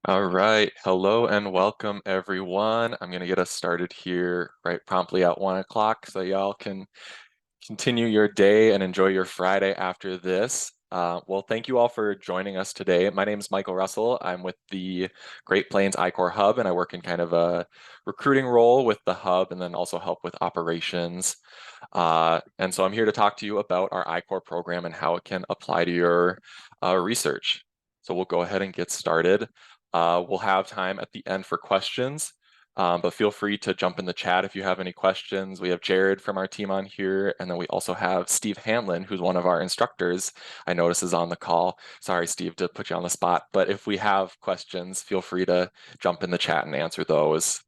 All right. Hello and welcome, everyone. I'm going to get us started here right promptly at 1 o'clock so y'all can continue your day and enjoy your Friday after this. Well, thank you all for joining us today. My name is Michael Russell. I'm with the Great Plains iCore Hub, and I work in kind of a recruiting role with the hub and then also help with operations. And so I'm here to talk to you about our iCore program and how it can apply to your research. So we'll go ahead and get started. We'll have time at the end for questions, but feel free to jump in the chat if you have any questions. We have Jared from our team on here, and then we also have Steve Hanlon, who's one of our instructors, I notice is on the call. Sorry, Steve, to put you on the spot, but if we have questions, feel free to jump in the chat and answer those.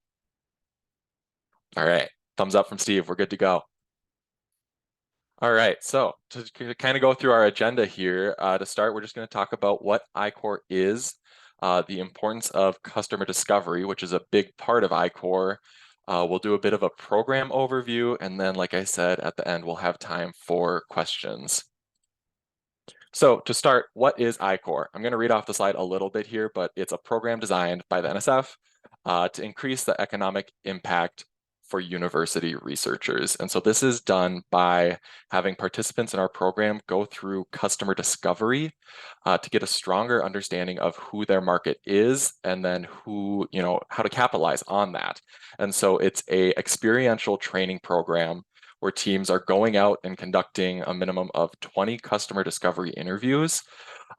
All right, thumbs up from Steve, we're good to go. All right, so to kind of go through our agenda here, to start, we're just going to talk about what iCore is, the importance of customer discovery, which is a big part of iCore. We'll do a bit of a program overview, and then, like I said, at the end, we'll have time for questions. So to start, what is iCore? I'm going to read off the slide a little bit here, but it's a program designed by the NSF to increase the economic impact for university researchers. And so this is done by having participants in our program go through customer discovery to get a stronger understanding of who their market is and then how to capitalize on that. And so it's a experiential training program where teams are going out and conducting a minimum of 20 customer discovery interviews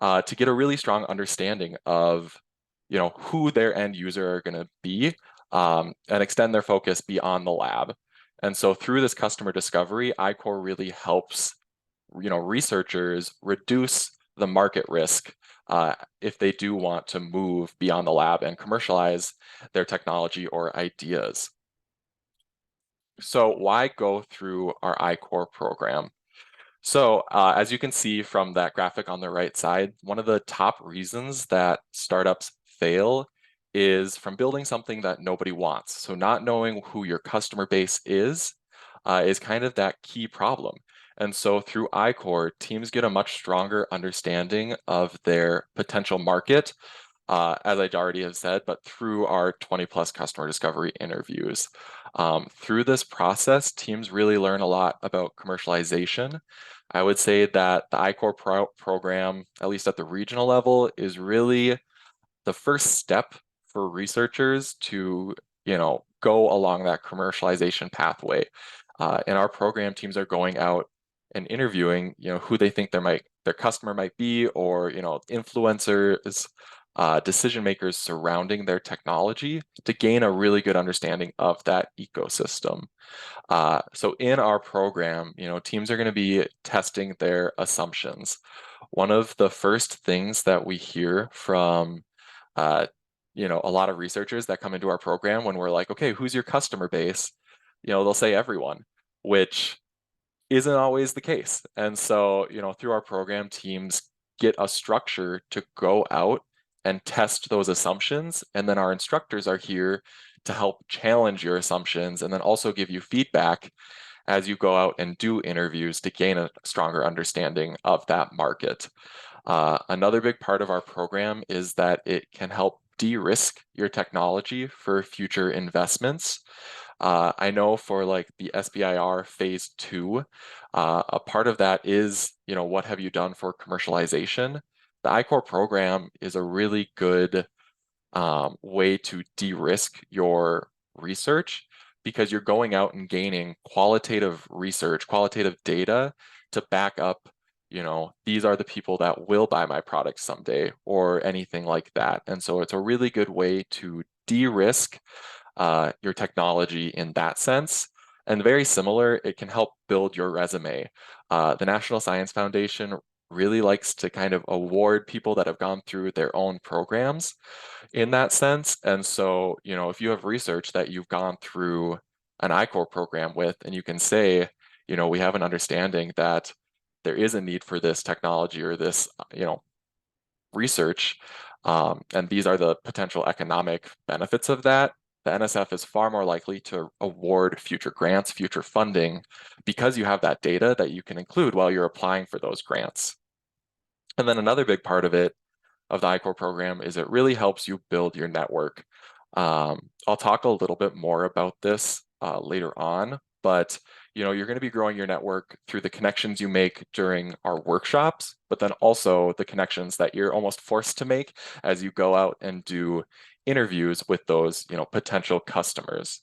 to get a really strong understanding of who their end user are going to be and extend their focus beyond the lab. And so through this customer discovery, iCore really helps researchers reduce the market risk if they do want to move beyond the lab and commercialize their technology or ideas. So why go through our iCore program? So as you can see from that graphic on the right side, one of the top reasons that startups fail is from building something that nobody wants. So not knowing who your customer base is kind of that key problem. And so through iCore, teams get a much stronger understanding of their potential market, as I already have said, but through our 20 plus customer discovery interviews. Through this process, teams really learn a lot about commercialization. I would say that the iCore program, at least at the regional level, is really the first step for researchers to, go along that commercialization pathway. In our program, teams are going out and interviewing, who they think their customer might be, or, influencers, decision makers surrounding their technology to gain a really good understanding of that ecosystem. So in our program, teams are going to be testing their assumptions. One of the first things that we hear from a lot of researchers that come into our program when we're like, okay, who's your customer base? They'll say everyone, which isn't always the case. And so, through our program, teams get a structure to go out and test those assumptions. And then our instructors are here to help challenge your assumptions and then also give you feedback as you go out and do interviews to gain a stronger understanding of that market. Another big part of our program is that it can help de-risk your technology for future investments. I know for like the SBIR phase 2, a part of that is, what have you done for commercialization? The iCore program is a really good way to de-risk your research because you're going out and gaining qualitative research, qualitative data to back up, these are the people that will buy my product someday or anything like that. And so it's a really good way to de-risk your technology in that sense. And very similar, it can help build your resume. The National Science Foundation really likes to kind of award people that have gone through their own programs in that sense. And so, if you have research that you've gone through an iCore program with, and you can say, we have an understanding that there is a need for this technology or this, research, and these are the potential economic benefits of that, the NSF is far more likely to award future grants, future funding, because you have that data that you can include while you're applying for those grants. And then another big part of it of the iCore program is it really helps you build your network. I'll talk a little bit more about this later on, but you're going to be growing your network through the connections you make during our workshops, but then also the connections that you're almost forced to make as you go out and do interviews with those, potential customers.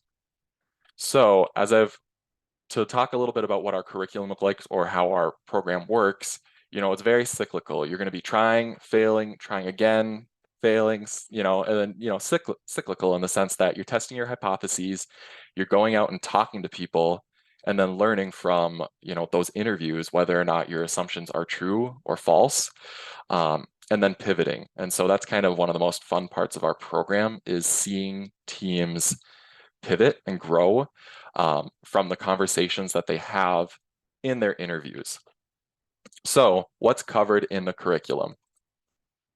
So to talk a little bit about what our curriculum looks like or how our program works, it's very cyclical. You're going to be trying, failing, trying again, failing, and then, cyclical in the sense that you're testing your hypotheses, you're going out and talking to people, and then learning from, those interviews, whether or not your assumptions are true or false, and then pivoting. And so that's kind of one of the most fun parts of our program is seeing teams pivot and grow from the conversations that they have in their interviews. So what's covered in the curriculum?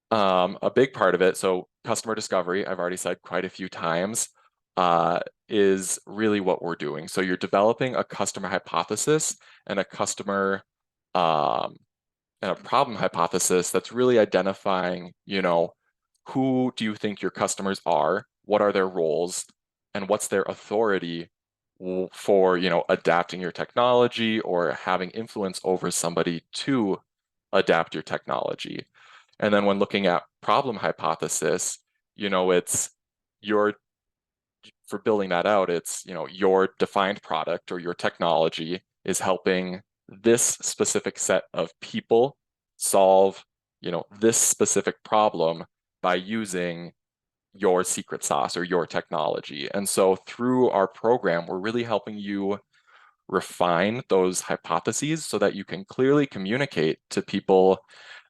A big part of it, so customer discovery, I've already said quite a few times, is really what we're doing. So you're developing a customer hypothesis and a customer and a problem hypothesis that's really identifying, who do you think your customers are? What are their roles? And what's their authority for, adapting your technology or having influence over somebody to adapt your technology? And then when looking at problem hypothesis, it's your for building that out, it's, your defined product or your technology is helping this specific set of people solve, this specific problem by using your secret sauce or your technology. And so through our program, we're really helping you refine those hypotheses so that you can clearly communicate to people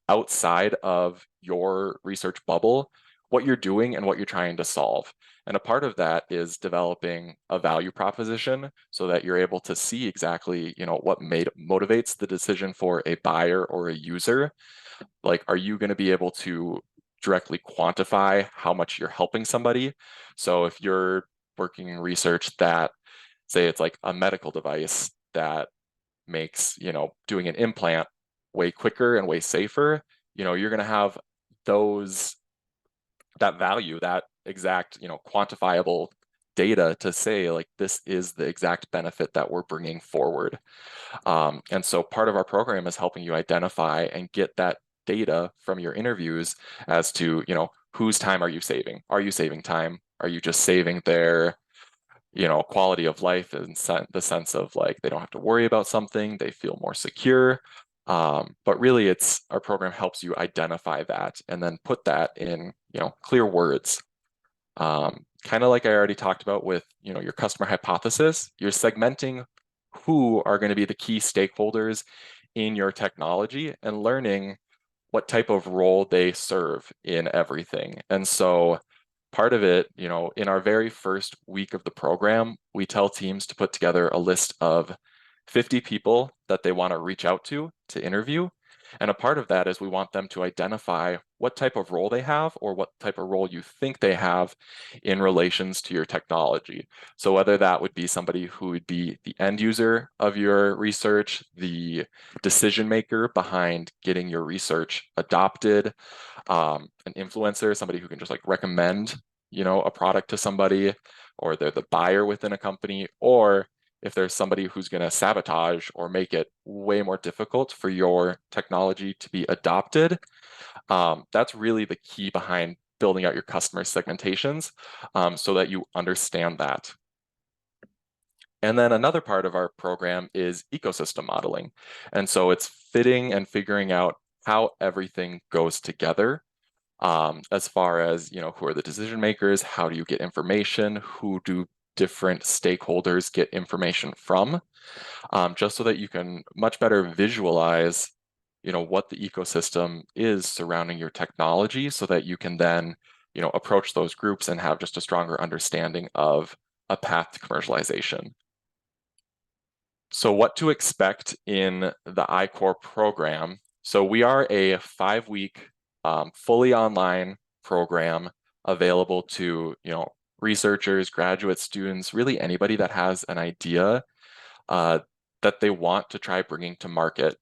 outside of your research bubble what you're doing and what you're trying to solve. And a part of that is developing a value proposition so that you're able to see exactly, what motivates the decision for a buyer or a user. Like, are you going to be able to directly quantify how much you're helping somebody? So if you're working in research that, say it's like a medical device that makes, doing an implant way quicker and way safer, you're going to have that value, that exact, quantifiable data to say like this is the exact benefit that we're bringing forward. And so part of our program is helping you identify and get that data from your interviews as to, whose time are you saving? Are you saving time? Are you just saving their, quality of life in the sense of like they don't have to worry about something, they feel more secure. But really our program helps you identify that and then put that in, clear words. Kind of like I already talked about with, your customer hypothesis, you're segmenting who are going to be the key stakeholders in your technology and learning what type of role they serve in everything. And so part of it, in our very first week of the program, we tell teams to put together a list of 50 people that they want to reach out to interview. And a part of that is we want them to identify what type of role they have or what type of role you think they have in relations to your technology. So whether that would be somebody who would be the end user of your research, the decision maker behind getting your research adopted, an influencer, somebody who can just like recommend, a product to somebody, or they're the buyer within a company, or if there's somebody who's going to sabotage or make it way more difficult for your technology to be adopted. That's really the key behind building out your customer segmentations so that you understand that. And then another part of our program is ecosystem modeling. And so it's fitting and figuring out how everything goes together as far as, who are the decision makers, how do you get information, who do different stakeholders get information from, just so that you can much better visualize, what the ecosystem is surrounding your technology so that you can then, approach those groups and have just a stronger understanding of a path to commercialization. So what to expect in the iCore program. So we are a 5-week fully online program available to, researchers, graduate students, really anybody that has an idea that they want to try bringing to market.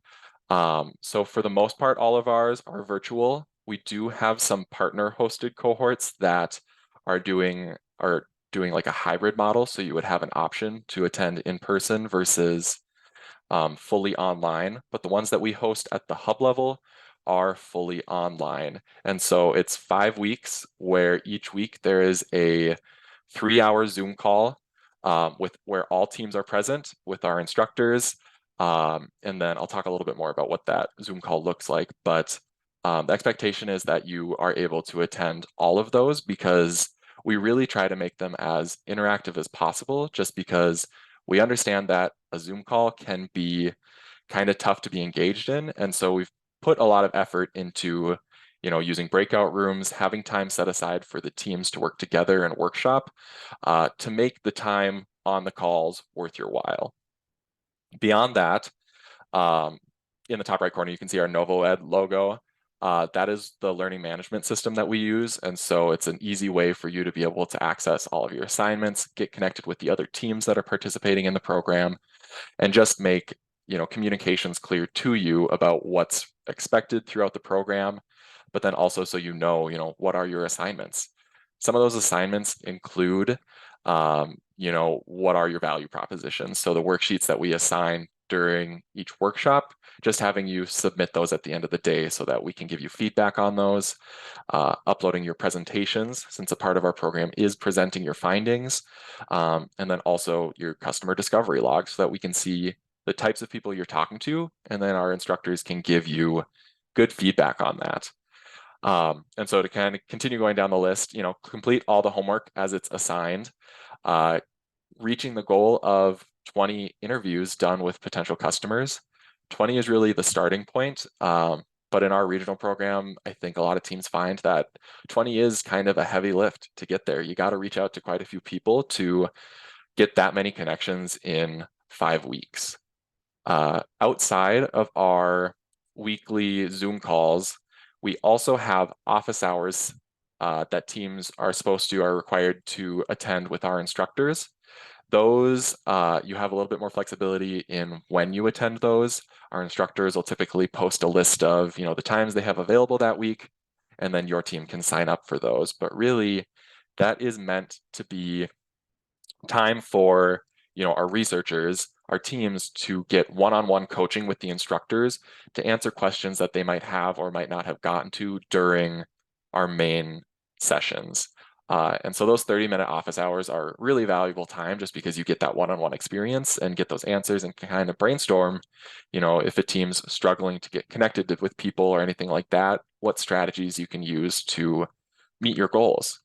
So for the most part, all of ours are virtual we do have some partner hosted cohorts that are doing like a hybrid model. So you would have an option to attend in person versus fully online, but the ones that we host at the hub level are fully online. And so it's 5 weeks where each week there is a 3-hour Zoom call with where all teams are present with our instructors. And then I'll talk a little bit more about what that Zoom call looks like. But the expectation is that you are able to attend all of those because we really try to make them as interactive as possible, just because we understand that a Zoom call can be kind of tough to be engaged in. And so we've put a lot of effort into, using breakout rooms, having time set aside for the teams to work together and workshop to make the time on the calls worth your while. Beyond that, um, in the top right corner, you can see our NovoEd logo. That is the learning management system that we use. And so it's an easy way for you to be able to access all of your assignments, get connected with the other teams that are participating in the program, and just make communications clear to you about what's expected throughout the program, but then also so what are your assignments. Some of those assignments include what are your value propositions. So the worksheets that we assign during each workshop, just having you submit those at the end of the day so that we can give you feedback on those. Uploading your presentations, since a part of our program is presenting your findings, and then also your customer discovery log so that we can see the types of people you're talking to, and then our instructors can give you good feedback on that. And so to kind of continue going down the list, complete all the homework as it's assigned, reaching the goal of 20 interviews done with potential customers. 20 is really the starting point. But in our regional program, I think a lot of teams find that 20 is kind of a heavy lift to get there. You got to reach out to quite a few people to get that many connections in 5 weeks. Outside of our weekly Zoom calls, we also have office hours that teams are required to attend with our instructors. Those, you have a little bit more flexibility in when you attend those. Our instructors will typically post a list of, the times they have available that week, and then your team can sign up for those. But really, that is meant to be time for, our researchers, our teams to get one-on-one coaching with the instructors to answer questions that they might have or might not have gotten to during our main sessions. And so those 30-minute office hours are really valuable time just because you get that one-on-one experience and get those answers and kind of brainstorm, if a team's struggling to get connected with people or anything like that, what strategies you can use to meet your goals.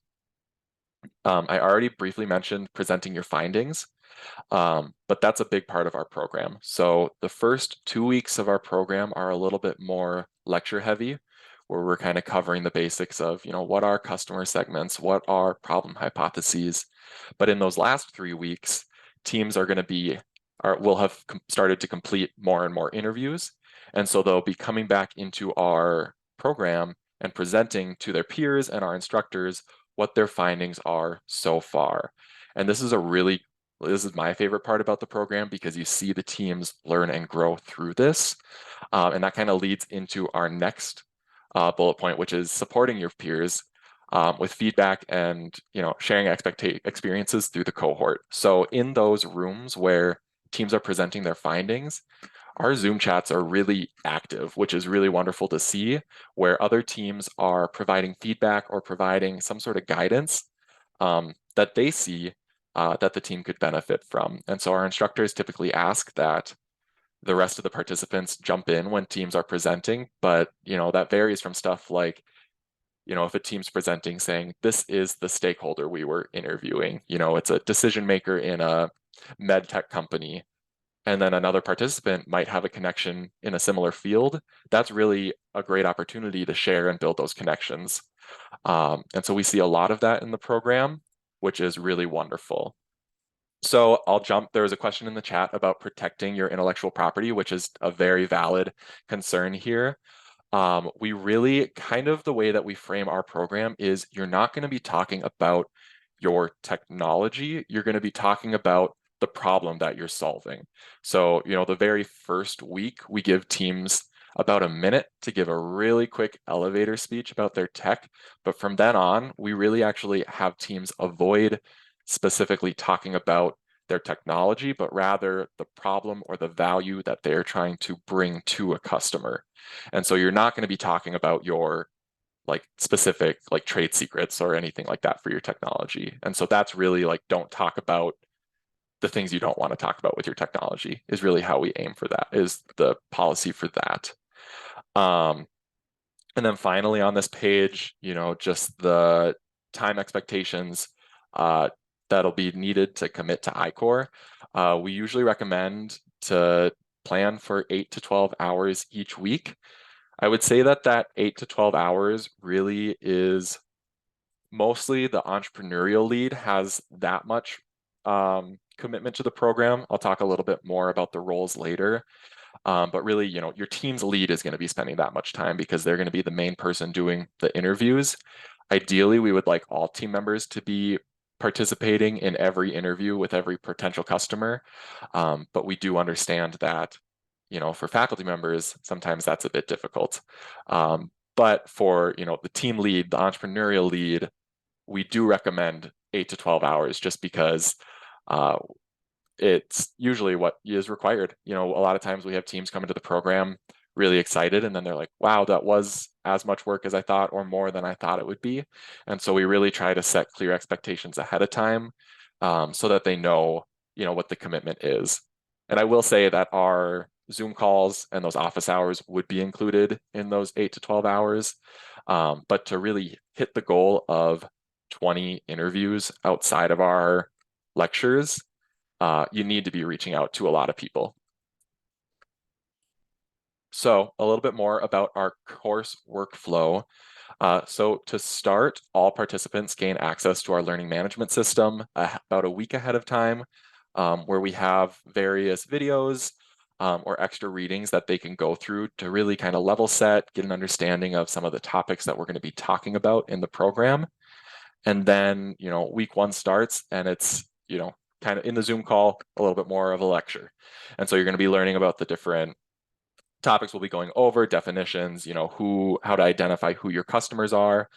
I already briefly mentioned presenting your findings, but that's a big part of our program. So the first 2 weeks of our program are a little bit more lecture heavy, where we're kind of covering the basics of, what are customer segments, what are problem hypotheses. But in those last 3 weeks, teams will have started to complete more and more interviews. And so they'll be coming back into our program and presenting to their peers and our instructors what their findings are so far. And this is my favorite part about the program because you see the teams learn and grow through this. And that kind of leads into our next bullet point, which is supporting your peers with feedback and sharing experiences through the cohort. So in those rooms where teams are presenting their findings, our Zoom chats are really active, which is really wonderful to see, where other teams are providing feedback or providing some sort of guidance that they see that the team could benefit from. And so our instructors typically ask that the rest of the participants jump in when teams are presenting, but that varies from stuff like, if a team's presenting saying, this is the stakeholder we were interviewing, it's a decision maker in a med tech company, and then another participant might have a connection in a similar field, that's really a great opportunity to share and build those connections. And so we see a lot of that in the program, which is really wonderful. So there was a question in the chat about protecting your intellectual property, which is a very valid concern here. We really the way that we frame our program is you're not going to be talking about your technology, you're going to be talking about the problem that you're solving. So, the very first week we give teams about a minute to give a really quick elevator speech about their tech. But from then on, we really actually have teams avoid specifically talking about their technology, but rather the problem or the value that they're trying to bring to a customer. And so you're not going to be talking about your like specific like trade secrets or anything like that for your technology. And so that's really like, don't talk about the things you don't want to talk about with your technology is really how we aim for that, is the policy for that. And then finally on this page, just the time expectations that'll be needed to commit to I-Core. We usually recommend to plan for 8 to 12 hours each week. I would say that 8 to 12 hours really is mostly the entrepreneurial lead has that much commitment to the program. I'll talk a little bit more about the roles later. But really, your team's lead is going to be spending that much time because they're going to be the main person doing the interviews. Ideally, we would like all team members to be participating in every interview with every potential customer. But we do understand that, for faculty members, sometimes that's a bit difficult. But for, the team lead, the entrepreneurial lead, we do recommend 8 to 12 hours just because it's usually what is required. A lot of times we have teams come into the program really excited and then they're like, wow, that was as much work as I thought or more than I thought it would be. And so we really try to set clear expectations ahead of time so that they know, what the commitment is. And I will say that our Zoom calls and those office hours would be included in those 8 to 12 hours. But to really hit the goal of 20 interviews outside of our lectures, you need to be reaching out to a lot of people. So a little bit more about our course workflow. So to start, all participants gain access to our learning management system about a week ahead of time, where we have various videos or extra readings that they can go through to really kind of level set, get an understanding of some of the topics that we're going to be talking about in the program. And then, week one starts and it's, kind of in the Zoom call, a little bit more of a lecture. And so you're going to be learning about the different topics we'll be going over, definitions, how to identify who your customers are,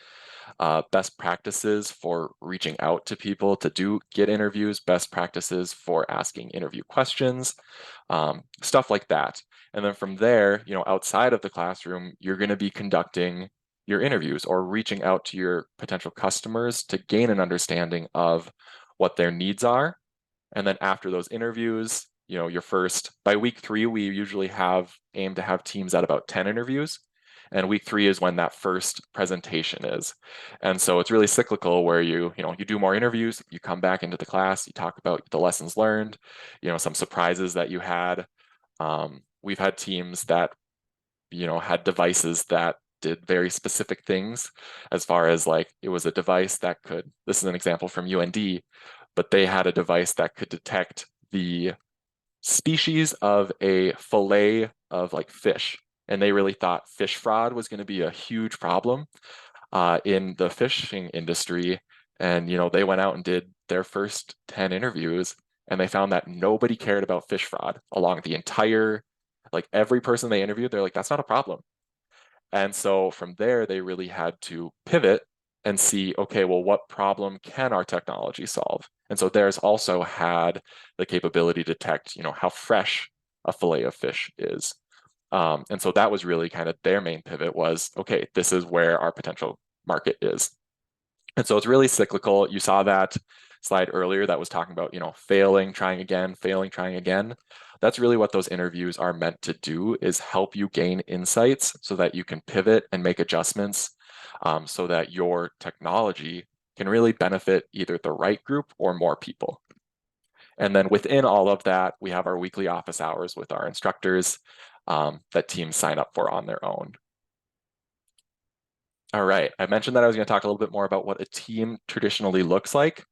best practices for reaching out to people to get interviews, best practices for asking interview questions, stuff like that. And then from there, outside of the classroom, you're going to be conducting your interviews or reaching out to your potential customers to gain an understanding of what their needs are. And then after those interviews, by week 3, we usually aim to have teams at about 10 interviews. And week 3 is when that first presentation is. And so it's really cyclical where you do more interviews, you come back into the class, you talk about the lessons learned, some surprises that you had. We've had teams that, had devices that did very specific things as far as like, it was a device that this is an example from UND, but they had a device that could detect the species of a fillet of like fish. And they really thought fish fraud was going to be a huge problem in the fishing industry. And, they went out and did their first 10 interviews and they found that nobody cared about fish fraud along the entire, like every person they interviewed, they're like, that's not a problem. And so from there, they really had to pivot and see, okay, well, what problem can our technology solve? And so theirs also had the capability to detect, how fresh a fillet of fish is. And so that was really kind of their main pivot was, okay, this is where our potential market is. And so it's really cyclical. You saw that slide earlier that was talking about, failing, trying again, failing, trying again. That's really what those interviews are meant to do, is help you gain insights so that you can pivot and make adjustments so that your technology can really benefit either the right group or more people. And then within all of that, we have our weekly office hours with our instructors that teams sign up for on their own. All right, I mentioned that I was going to talk a little bit more about what a team traditionally looks like.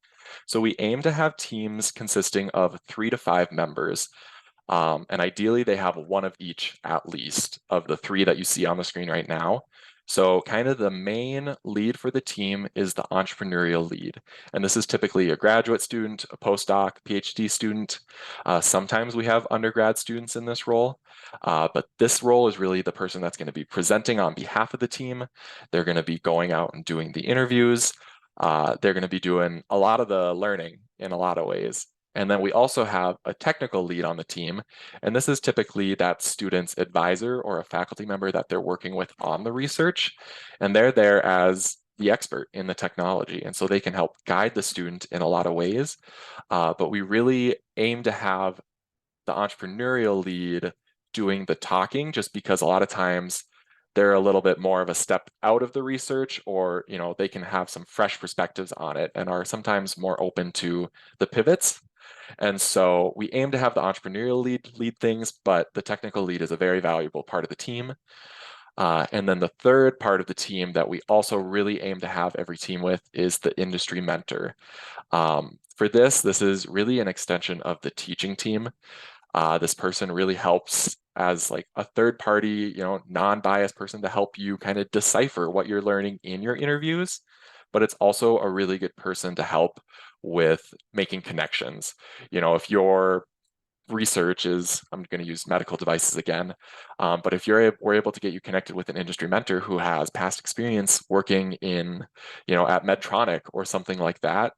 So we aim to have teams consisting of 3 to 5 members. And ideally, they have one of each at least of the 3 that you see on the screen right now. So kind of the main lead for the team is the entrepreneurial lead. And this is typically a graduate student, a postdoc, PhD student. Sometimes we have undergrad students in this role, but this role is really the person that's going to be presenting on behalf of the team. They're going to be going out and doing the interviews. They're going to be doing a lot of the learning in a lot of ways. And then we also have a technical lead on the team. And this is typically that student's advisor or a faculty member that they're working with on the research. And they're there as the expert in the technology. And so they can help guide the student in a lot of ways. But we really aim to have the entrepreneurial lead doing the talking, just because a lot of times they're a little bit more of a step out of the research, or they can have some fresh perspectives on it and are sometimes more open to the pivots. And so we aim to have the entrepreneurial lead things, but the technical lead is a very valuable part of the team. And then the third part of the team that we also really aim to have every team with is the industry mentor. For this is really an extension of the teaching team. This person really helps as like a third party, non-biased person to help you kind of decipher what you're learning in your interviews. But it's also a really good person to help with making connections. If your research is, I'm going to use medical devices again, but if we're able to get you connected with an industry mentor who has past experience working in, at Medtronic or something like that,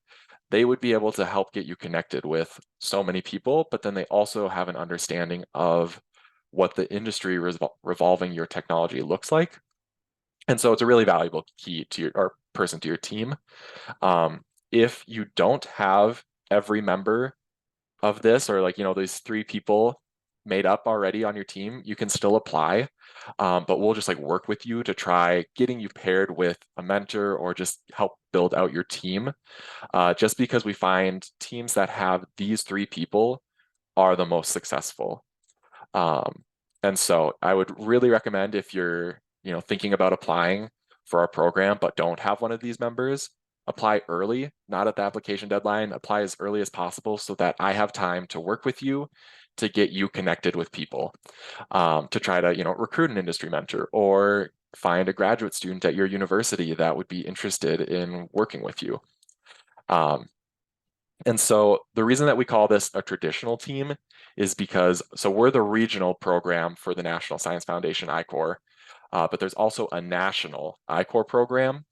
they would be able to help get you connected with so many people, but then they also have an understanding of what the industry revolving your technology looks like. And so it's a really valuable key to your or person to your team. If you don't have every member of this, or these three people made up already on your team, you can still apply. But we'll just work with you to try getting you paired with a mentor or just help build out your team. Just because we find teams that have these three people are the most successful. Um, and so I would really recommend, if you're, thinking about applying for our program but don't have one of these members, apply early, not at the application deadline. Apply as early as possible so that I have time to work with you to get you connected with people, to try to, recruit an industry mentor or find a graduate student at your university that would be interested in working with you. And so the reason that we call this a traditional team is because, so we're the regional program for the National Science Foundation I-Corps, but there's also a national I-Corps program,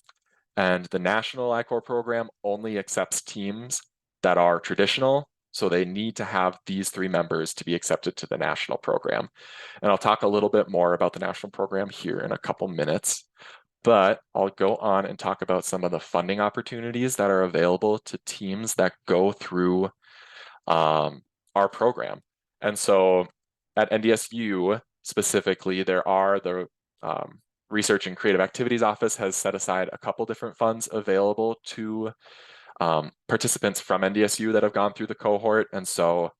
and the national I-Corps program only accepts teams that are traditional. So they need to have these three members to be accepted to the national program. And I'll talk a little bit more about the national program here in a couple minutes. But I'll go on and talk about some of the funding opportunities that are available to teams that go through our program. And so at NDSU specifically, there are the Research and Creative Activities Office has set aside a couple different funds available to participants from NDSU that have gone through the cohort. And so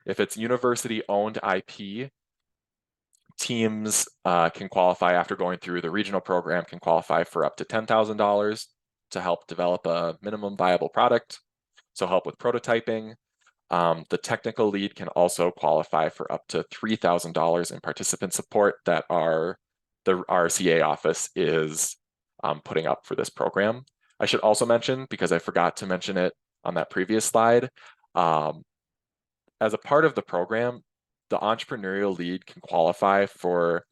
if it's university-owned IP, teams can qualify after going through the regional program, can qualify for up to $10,000 to help develop a minimum viable product, so help with prototyping. The technical lead can also qualify for up to $3,000 in participant support that the RCA office is putting up for this program. I should also mention, because I forgot to mention it on that previous slide, as a part of the program, the entrepreneurial lead can qualify for,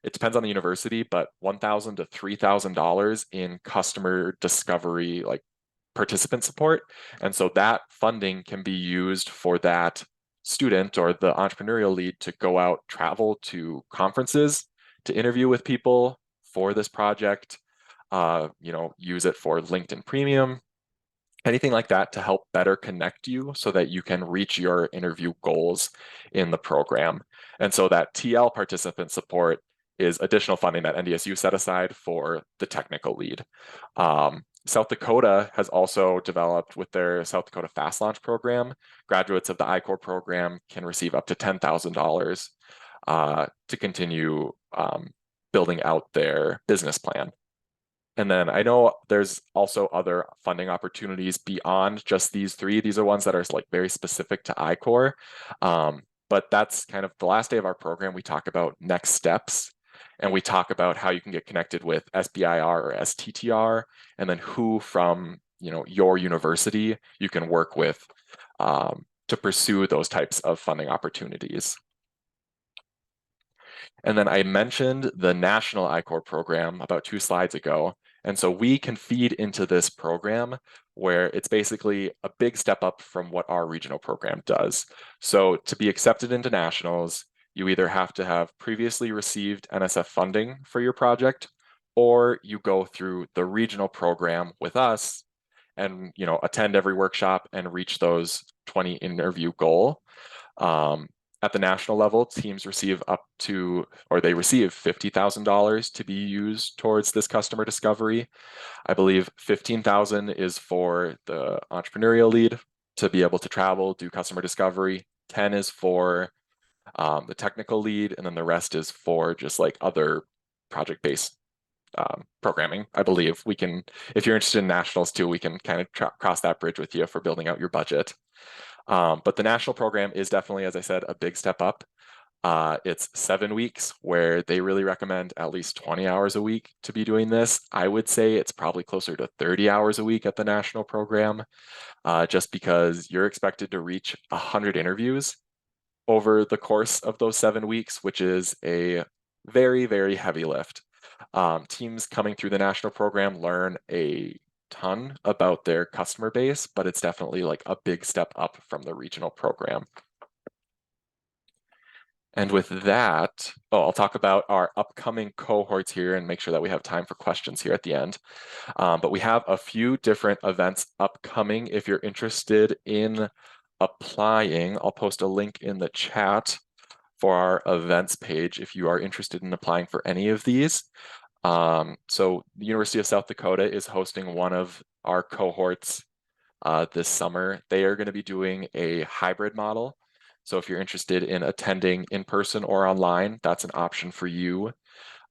it depends on the university, but $1,000 to $3,000 in customer discovery, participant support. And so that funding can be used for that student or the entrepreneurial lead to go out, travel to conferences, to interview with people for this project, use it for LinkedIn Premium, anything like that to help better connect you so that you can reach your interview goals in the program. And so that TL participant support is additional funding that NDSU set aside for the technical lead. South Dakota has also developed, with their South Dakota Fast Launch program, graduates of the I-Corps program can receive up to $10,000 to continue building out their business plan. And then I know there's also other funding opportunities beyond just these three. These are ones that are very specific to I-Corps. But that's kind of the last day of our program. We talk about next steps. and we talk about how you can get connected with SBIR or STTR, and then who from your university you can work with to pursue those types of funding opportunities. And then I mentioned the national I-Corps program about 2 slides ago. And so we can feed into this program where it's basically a big step up from what our regional program does. So to be accepted into nationals, you either have to have previously received NSF funding for your project, or you go through the regional program with us and attend every workshop and reach those 20 interview goal. At the national level, teams receive they receive $50,000 to be used towards this customer discovery. I believe 15,000 is for the entrepreneurial lead to be able to travel, do customer discovery. 10 is for the technical lead, and then the rest is for just like other project-based programming. I believe we can, if you're interested in nationals too, we can kind of cross that bridge with you for building out your budget. But the national program is definitely, as I said, a big step up. It's 7 weeks where they really recommend at least 20 hours a week to be doing this. I would say it's probably closer to 30 hours a week at the national program, just because you're expected to reach 100 interviews over the course of those 7 weeks, which is a very, very heavy lift. Teams coming through the national program learn a ton about their customer base, but it's definitely like a big step up from the regional program. And with that, I'll talk about our upcoming cohorts here and make sure that we have time for questions here at the end. But we have a few different events upcoming. If you're interested in applying, I'll post a link in the chat for our events page if you are interested in applying for any of these. So the University of South Dakota is hosting one of our cohorts this summer. They are going to be doing a hybrid model. So if you're interested in attending in person or online, that's an option for you.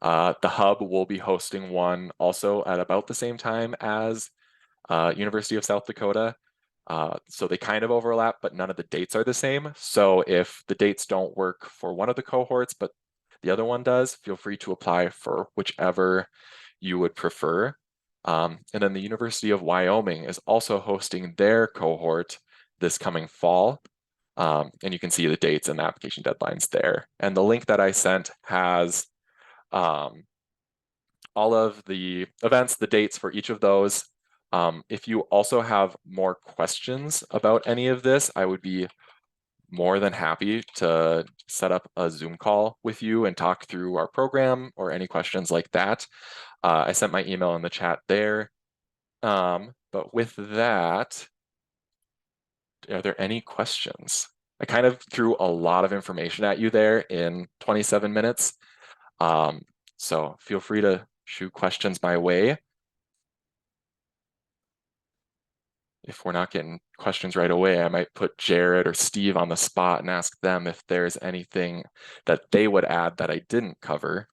The Hub will be hosting one also at about the same time as University of South Dakota. So they kind of overlap, but none of the dates are the same. So if the dates don't work for one of the cohorts, but the other one does, feel free to apply for whichever you would prefer. And then the University of Wyoming is also hosting their cohort this coming fall. And you can see the dates and the application deadlines there. And the link that I sent has all of the events, the dates for each of those. If you also have more questions about any of this, I would be more than happy to set up a Zoom call with you and talk through our program or any questions like that. I sent my email in the chat there. But with that, are there any questions? I kind of threw a lot of information at you there in 27 minutes. So feel free to shoot questions my way. If we're not getting questions right away, I might put Jared or Steve on the spot and ask them if there's anything that they would add that I didn't cover.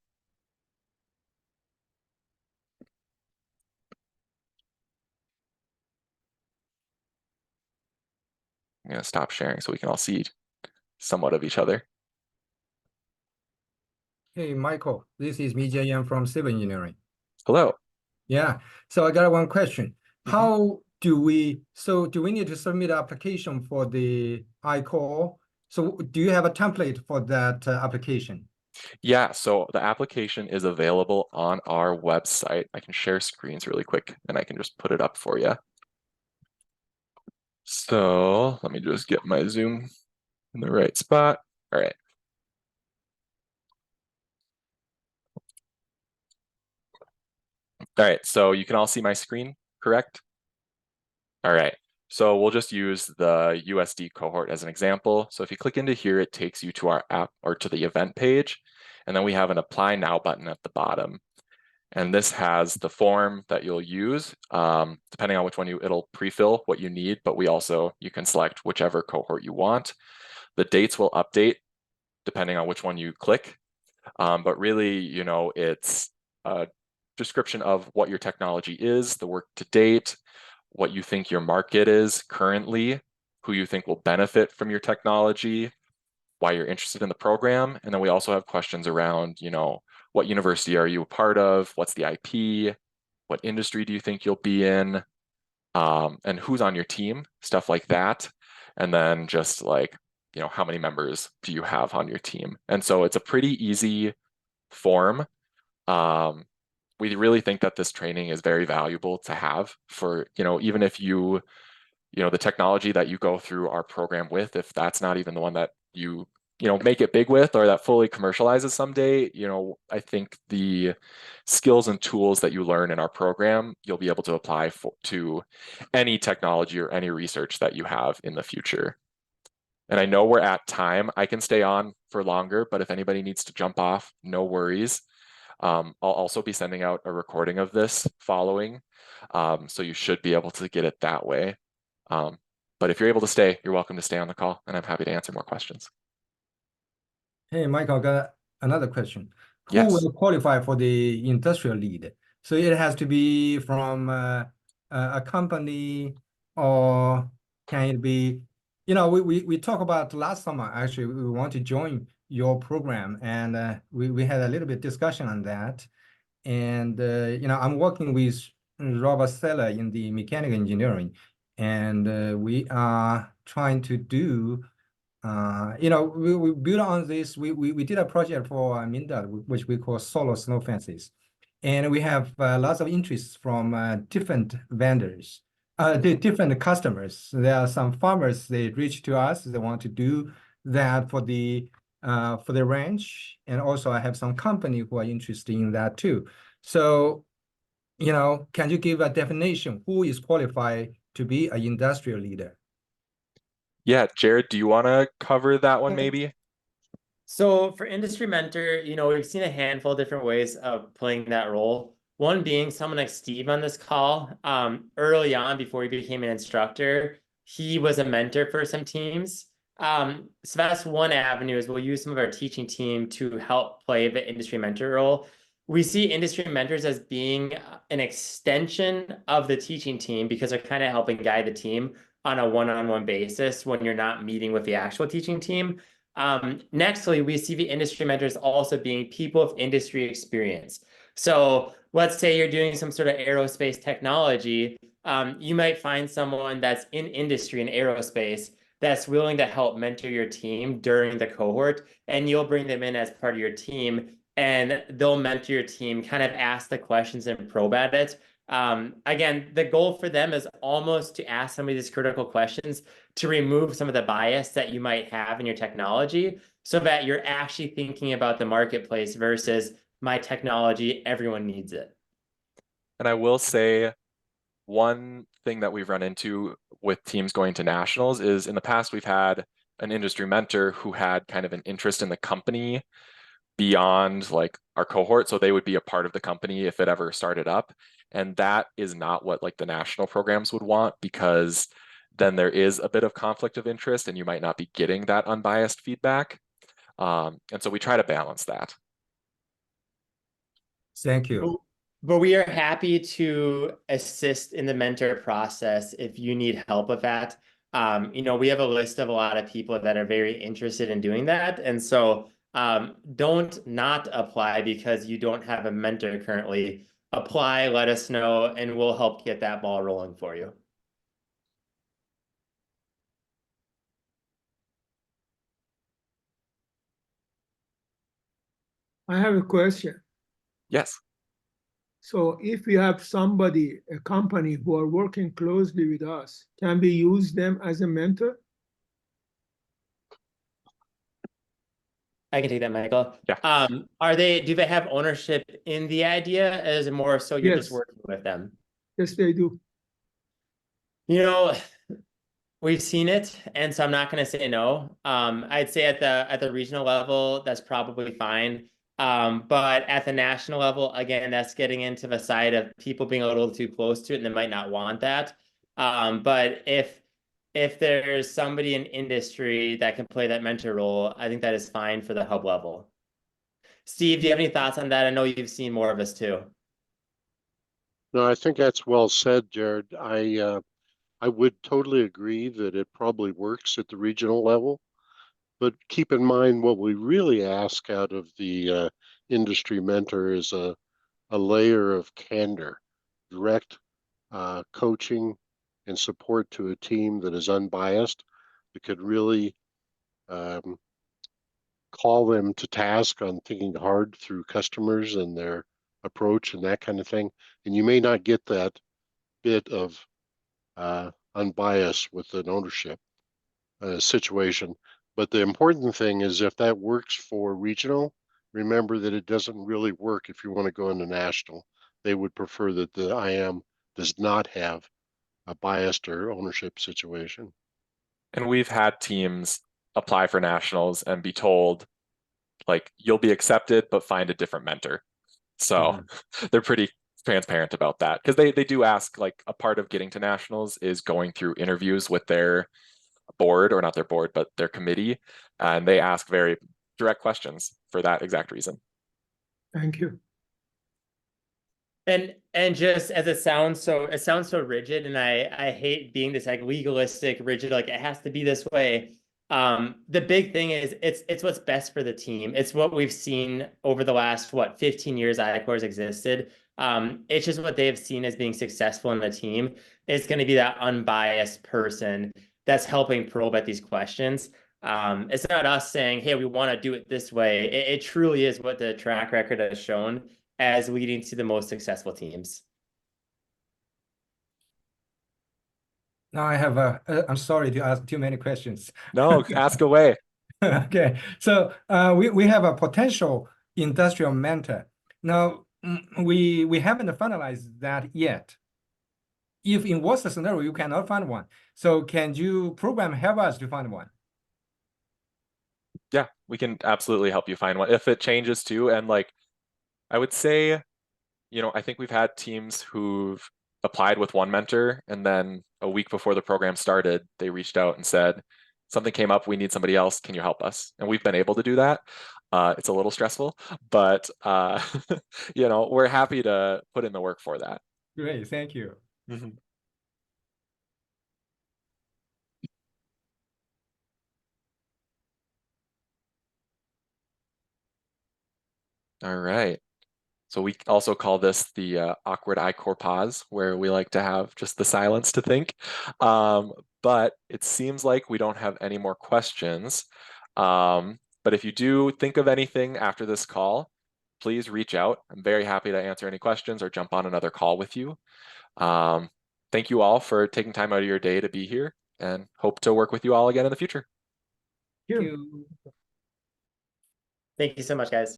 I'm going to stop sharing so we can all see somewhat of each other. Hey, Michael, this is me, JM from Civil Engineering. Hello. Yeah, so I got one question. How do we need to submit an application for the I-Corps? So do you have a template for that application? Yeah, so the application is available on our website. I can share screens really quick and I can just put it up for you. So let me just get my Zoom in the right spot. All right. All right, so you can all see my screen, correct? All right, so we'll just use the USD cohort as an example. So if you click into here, it takes you to our app or to the event page, and then we have an Apply Now button at the bottom. And this has the form that you'll use. Depending on which one it'll pre-fill what you need, but you can select whichever cohort you want. The dates will update depending on which one you click. But really, it's a description of what your technology is, the work to date, what you think your market is currently, who you think will benefit from your technology, why you're interested in the program. And then we also have questions around, what university are you a part of? What's the IP? What industry do you think you'll be in? And who's on your team? Stuff like that. And then just like, how many members do you have on your team? And so it's a pretty easy form. Um, we really think that this training is very valuable to have for, even if the technology that you go through our program with, if that's not even the one that you make it big with or that fully commercializes someday, I think the skills and tools that you learn in our program, you'll be able to apply to any technology or any research that you have in the future. And I know we're at time. I can stay on for longer, but if anybody needs to jump off, no worries. I'll also be sending out a recording of this following, so you should be able to get it that way. Um, but if you're able to stay, you're welcome to stay on the call, and I'm happy to answer more questions. Hey, Michael, got another question. Who Yes. will qualify for the industrial lead? So it has to be from a company, or can it be, we talked about last summer, actually, we want to join your program, and we had a little bit discussion on that. And, I'm working with Robert Seller in the mechanical engineering, and we are trying to do we built on this. We did a project for Minda, which we call solar snow fences, and we have lots of interest from different vendors, the different customers. There are some farmers, they reach to us. They want to do that for the ranch, and also I have some company who are interested in that too. So, can you give a definition? Who is qualified to be an industrial leader? Yeah, Jared, do you want to cover that one maybe? So for industry mentor, we've seen a handful of different ways of playing that role. One being someone like Steve on this call. Early on, before he became an instructor, he was a mentor for some teams. So that's one avenue is we'll use some of our teaching team to help play the industry mentor role. We see industry mentors as being an extension of the teaching team because they're kind of helping guide the team on a one-on-one basis when you're not meeting with the actual teaching team. Nextly, we see the industry mentors also being people of industry experience. So let's say you're doing some sort of aerospace technology. You might find someone that's in industry in aerospace that's willing to help mentor your team during the cohort, and you'll bring them in as part of your team, and they'll mentor your team, kind of ask the questions and probe at it. Again, the goal for them is almost to ask some of these critical questions to remove some of the bias that you might have in your technology so that you're actually thinking about the marketplace versus my technology, everyone needs it. And I will say one thing that we've run into with teams going to nationals is in the past we've had an industry mentor who had kind of an interest in the company beyond like our cohort, so they would be a part of the company if it ever started up, and that is not what like the national programs would want, because then there is a bit of conflict of interest and you might not be getting that unbiased feedback, and so we try to balance that. Thank you. But we are happy to assist in the mentor process if you need help with that. We have a list of a lot of people that are very interested in doing that. And so don't not apply because you don't have a mentor currently. Apply, let us know, and we'll help get that ball rolling for you. I have a question. Yes. So if we have somebody, a company who are working closely with us, can we use them as a mentor? I can take that, Michael. Yeah. Do they have ownership in the idea, as more so you're just Yes, working with them? yes, they do. You know, we've seen it, and so I'm not going to say no. I'd say at the regional level, that's probably fine. But at the national level, again, that's getting into the side of people being a little too close to it, and they might not want that. But if there's somebody in industry that can play that mentor role, I think that is fine for the hub level. Steve, do you have any thoughts on that? I know you've seen more of us too. No, I think that's well said, Jared. I would totally agree that it probably works at the regional level, but keep in mind what we really ask out of the industry mentor is a layer of candor, direct coaching and support to a team that is unbiased, that could really call them to task on thinking hard through customers and their approach and that kind of thing. And you may not get that bit of unbiased with an ownership situation. But the important thing is if that works for regional, remember that it doesn't really work if you want to go into national. They would prefer that the IM does not have a biased or ownership situation. And we've had teams apply for nationals and be told, like, you'll be accepted, but find a different mentor. So they're pretty transparent about that because they do ask, like, a part of getting to nationals is going through interviews with their board, or not their board, but their committee. And they ask very direct questions for that exact reason. Thank you. And just as it sounds so rigid, and I hate being this like legalistic, rigid, like it has to be this way. The big thing is it's what's best for the team. It's what we've seen over the last 15 years I-Corps existed. It's just what they've seen as being successful in the team. It's going to be that unbiased person that's helping probe at these questions. It's not us saying, hey, we want to do it this way. It truly is what the track record has shown as leading to the most successful teams. Now I have I'm sorry to ask too many questions. No, ask away. Okay, so we have a potential industrial mentor. Now we haven't finalized that yet. If in worst scenario you cannot find one, so can you program help us to find one? Yeah, we can absolutely help you find one if it changes too. And like, I would say, I think we've had teams who've applied with one mentor, and then a week before the program started, they reached out and said, something came up, we need somebody else, can you help us? And we've been able to do that. It's a little stressful, but we're happy to put in the work for that. Great, thank you. All right. So we also call this the awkward I-Corps pause, where we like to have just the silence to think. But it seems like we don't have any more questions. But if you do think of anything after this call, please reach out. I'm very happy to answer any questions or jump on another call with you. Thank you all for taking time out of your day to be here, and hope to work with you all again in the future. Thank you. Thank you so much, guys.